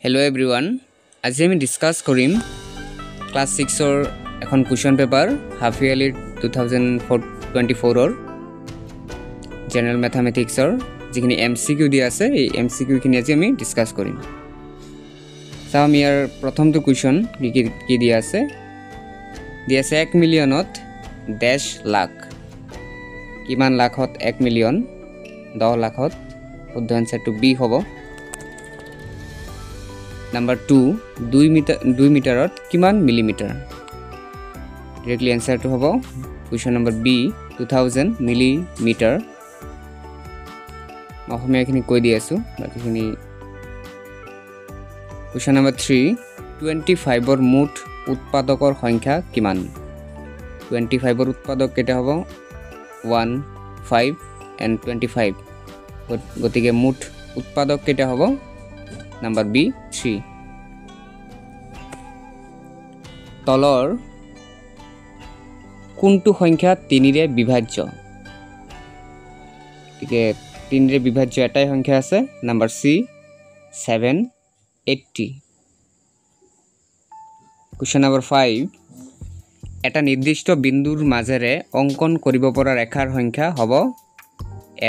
Hello everyone. আজি আমি discuss কৰিম ক্লাস 6 ৰ এখন কোৱেশ্চন পেপাৰ হাফ ইয়াৰলি 2024 ৰ জেনাৰেল ম্যাথমেটিক্স ৰ যিখিনি এমসিকিউ দিয়া আছে এই এমসিকিউ খিনি আজি আমি ডিসকাস কৰিম। চাও ইয়াৰ প্ৰথমটো কোৱেশ্চন কি দিয়া আছে 1 মিলিয়নত ড্যাশ লাখ কিমান লাখত 1 মিলিয়ন 10 লাখত শুদ্ধ আনসাৰটো বি হ'ব। Number 2 2 মিটাৰত কিমান মিলিমিটাৰ ডাইৰেক্টলি আনসাৰটো হ'ব কোৱেশ্চন নম্বৰ বি 2000 মিলিমিটাৰ। অসমীয়াখিনি কৈ দি আছো বাকিখিনি কোৱেশ্চন নম্বৰ 3 25 ৰ মুঠ উৎপাদকৰ সংখ্যা কিমান 25 ৰ উৎপাদক কেটা হ'ব 1 5 and 25 গতিকে মুঠ উৎপাদক কেটা হ'ব Number B 3 তলৰ কোনটো সংখ্যা 3 ৰে বিভাজ্য ঠিক 3 ৰে বিভাজ্য এটাই সংখ্যা আছে নাম্বাৰ সি 780। কোৱেশ্চন নম্বৰ 5 এটা নিৰ্দিষ্ট বিন্দুৰ মাজেৰে অঙ্কন কৰিব পৰা ৰেখাৰ সংখ্যা হ'ব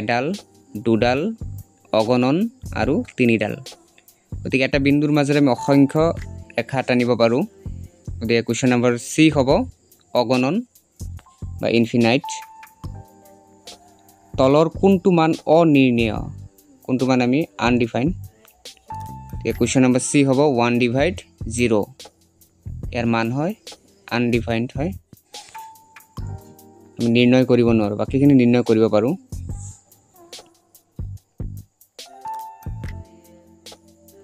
এডাল দুডাল অগণন আৰু তিনিডাল। গতিকে এটা বিন্দুৰ মাজেৰে আমি অসংখ্য ৰেখা টানিব পাৰো গতিকে কোৱেশ্চন নম্বৰ সি হ'ব অগণন বা ইনফিনাইট। তলৰ কোনটো মান অনিৰ্ণেয় কোনটো মান আমি আনডিফাইন্ড গতিকে কোৱেশ্চন নম্বৰ সি হ'ব 1/0 ইয়াৰ মান হয় আনডিফাইন্ড হয় আমি নিৰ্ণয় কৰিব নোৱাৰো বাকিখিনি নিৰ্ণয় কৰিব পাৰো।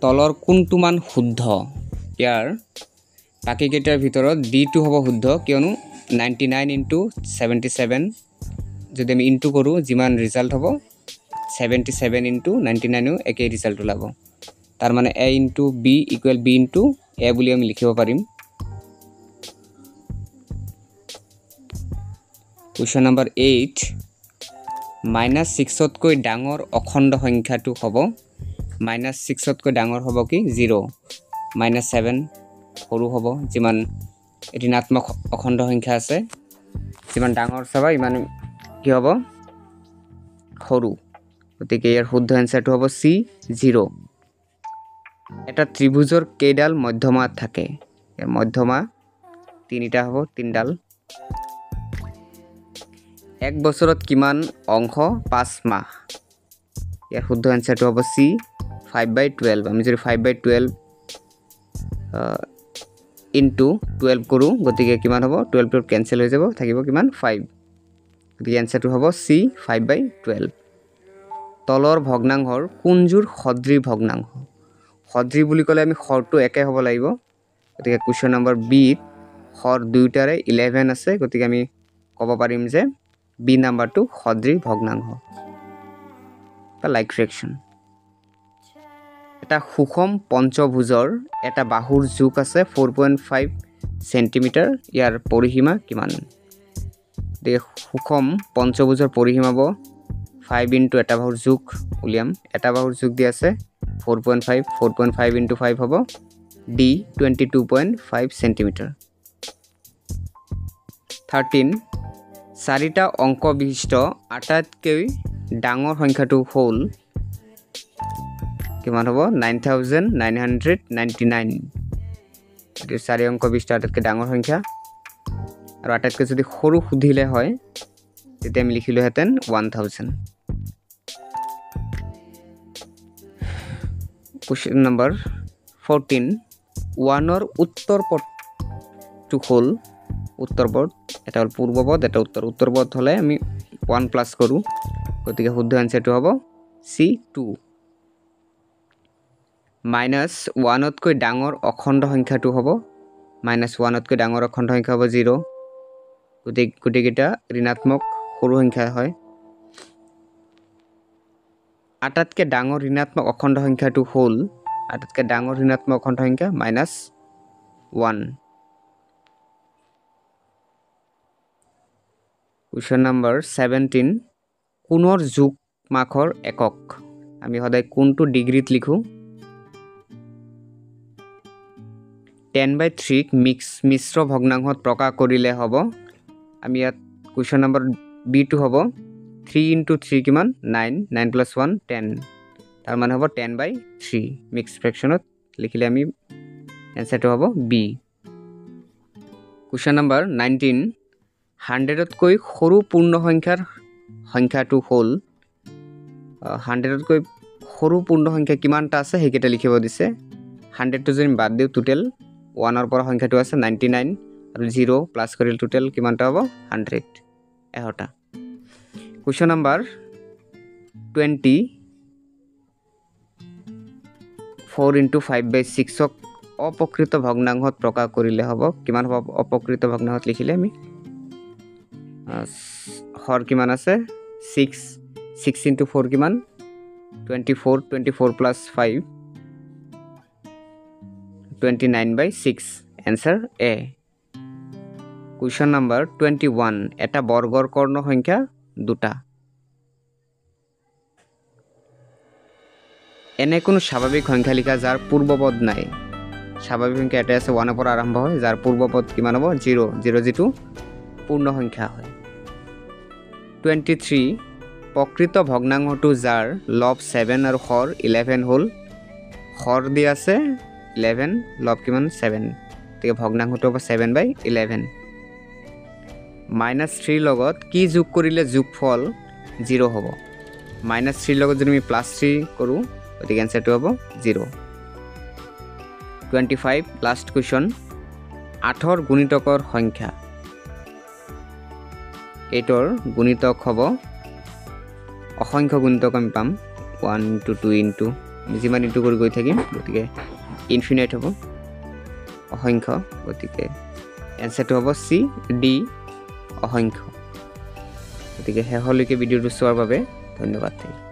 তলৰ কোনটো মান শুদ্ধ ইয়াৰ বাকি কেইটাৰ ভিতৰত d2 হ'ব শুদ্ধ কিয়নো 99 into 77 যদি আমি ইনটু কৰো যিমান ৰিজাল্ট হ'ব 77 into 99 একে ৰিজাল্ট ওলাব তাৰ মানে a into b equal b into a বুলি আমি লিখিব পাৰিম। কোৱেশ্চন নম্বৰ 8 -6 তকৈ ডাঙৰ অখণ্ড সংখ্যাটো হ'ব -6 তকৈ ডাঙৰ হ'ব কি 0 -7 সৰু হ'ব যিমান ঋণাত্মক অখণ্ড সংখ্যা আছে যিমান ডাঙৰ চাবা ইমান কি হ'ব সৰু গতিকে ইয়াৰ শুদ্ধ আনসাৰটো হ'ব সি 0। এটা ত্ৰিভুজৰ কেইডাল মধ্যমা থাকে ইয়াৰ মধ্যমা তিনিটা হ'ব তিনডাল। এক বছৰত কিমান অংশ 5 মাহ ইয়াৰ শুদ্ধ আনসাৰটো হ'ব সি 5/12 আমি যদি 5/12 into 12 কৰো গতিকে কিমান হ'ব 12 টো ক্যান্সেল হৈ যাব থাকিব কিমান 5 গতিকে আনসাৰটো হ'ব সি 5/12। তলৰ ভগ্নাংশৰ কোনজোৰ সদৃ ভগ্নাংশ সদৃ বুলি ক'লে আমি হৰটো একে হ'ব লাগিব গতিকে কোৱেশ্চন নম্বৰ বি হৰ দুইটাৰে 11 আছে গতিকে আমি ক'ব পাৰিম যে বি নাম্বাৰটো সদৃ ভগ্নাংশ বা লাইক ফ্ৰেকশন। এটা সুষম পঞ্চভুজৰ এটা বাহুৰ জোখ আছে 4.5 সেন্টিমিটাৰ ইয়াৰ পৰিসীমা কিমান দে সুষম পঞ্চভুজৰ পৰিসীমা হ'ব 5 into এটা বাহুৰ জোখ উলিয়াম এটা বাহুৰ জোখ দি আছে 4.5 into 5 হ'ব d 22.5 সেন্টিমিটাৰ। 13 চাৰিটা অংক বিশিষ্ট আটাইতকৈ ডাঙৰ সংখ্যাটো হ'ল কিমান হ'ব 9999 এটো চাৰি অংক বিশিষ্ট আটাইতকৈ ডাঙৰ সংখ্যা আৰু আটাইতকৈ যদি সৰু সুধিলে হয় তেতিয়া আমি লিখিলো হেতেন 1000। কোৱেশ্চন নম্বৰ 14 1 ৰ উত্তৰপদটো হ'ল উত্তৰপদ এটা হ'ল পূৰ্বপদ এটা উত্তৰপদ হ'লে আমি 1 প্লাস কৰো গতিকে শুদ্ধ আনসাৰটো হ'ব C2। -1 তকৈ ডাঙৰ অখণ্ড সংখ্যাটো হ'ব -1 তকৈ ডাঙৰ অখণ্ড সংখ্যা হ'ব 0 গতিকেটা ঋণাত্মক সৰু সংখ্যা হয়। আটাইতকৈ ডাঙৰ ঋণাত্মক অখণ্ড সংখ্যাটো হ'ল আটাইতকৈ ডাঙৰ ঋণাত্মক অখণ্ড সংখ্যা -1। কোৱেশ্চন নম্বৰ 17 কোণৰ যোগ মাখৰ একক আমি সদায় কোনটো ডিগ্ৰীত লিখো 10/3 মিশ্ৰ ভগ্নাংশত প্ৰকাশ কৰিলে হ'ব আমি ইয়াত কুৱেশ্যন নম্বৰ B2 হ'ব 3 × 3 কিমান 9 9 + 1 10 তাৰ মানে হ'ব 10/3 মিক্স ফ্ৰেকশ্যনত লিখিলে আমি এনসাৰটো হ'ব B কুৱেশ্যন নম্বৰ 19 100তকৈ সৰু পূৰ্ণ সংখ্যাটো হ'ল 100তকৈ সৰু পূৰ্ণ সংখ্যা কিমানটা আছে হেকেটা লিখিব দিছে 100 টো যদি বাদ দিও টোটাল 1 ৰ পৰা সংখ্যাটো আছে 99 আৰু 0 প্লাস কৰিলে টোটাল কিমানটা হ'ব 100 এহটা কুৱেশ্যন নম্বৰ 20 4 × 5/6 ক অপকৃত ভগ্নাংশত প্ৰকাশ কৰিলে হ'ব কিমান হ'ব অপকৃত ভগ্নাংশত লিখিলে আমি হৰ কিমান আছে 6 6 × 4 কিমান 24 24 + 5 29/6 answer A question number 21 এটা বৰ্গৰ কৰ্ণ সংখ্যা দুটা এনে কোনো স্বাভাৱিক সংখ্যা লিখা যাৰ পূৰ্বপদ নাই স্বাভাৱিক সংখ্যা এটা আছে 1 ৰ পৰা আৰম্ভ হয় যাৰ পূৰ্বপদ কিমান হ'ব 0 0 যেটো পূৰ্ণ সংখ্যা হয় 23 প্ৰকৃত ভগ্নাংশটো যাৰ লব 7 আৰু হৰ 11 হ'ল হৰ দি আছে 11 লব কিমান 7 তেকে ভগ্নাংশটো হ'ব 7/11 -3 লগত কি যোগ কৰিলে যোগফল 0 হ'ব -3 লগত যদি আমি +3 কৰো গতিকে আনসাৰটো হ'ব 0 25 লাষ্ট কোৱেশ্যন 8 ৰ গুণিতকৰ সংখ্যা 8 ৰ গুণিতক হ'ব অসংখ্য গুণিতক আমি পাম 1 * 2 * যিমান ইনটু কৰি গৈ থাকিম গতিকে ইনফিনাইট হ'ব অসংখ্য গতিকে এনসাৰটো হ'ব C D অসংখ্য গতিকে হেহলৈকে ভিডিঅ'টো চোৱাৰ বাবে ধন্যবাদ থাকিল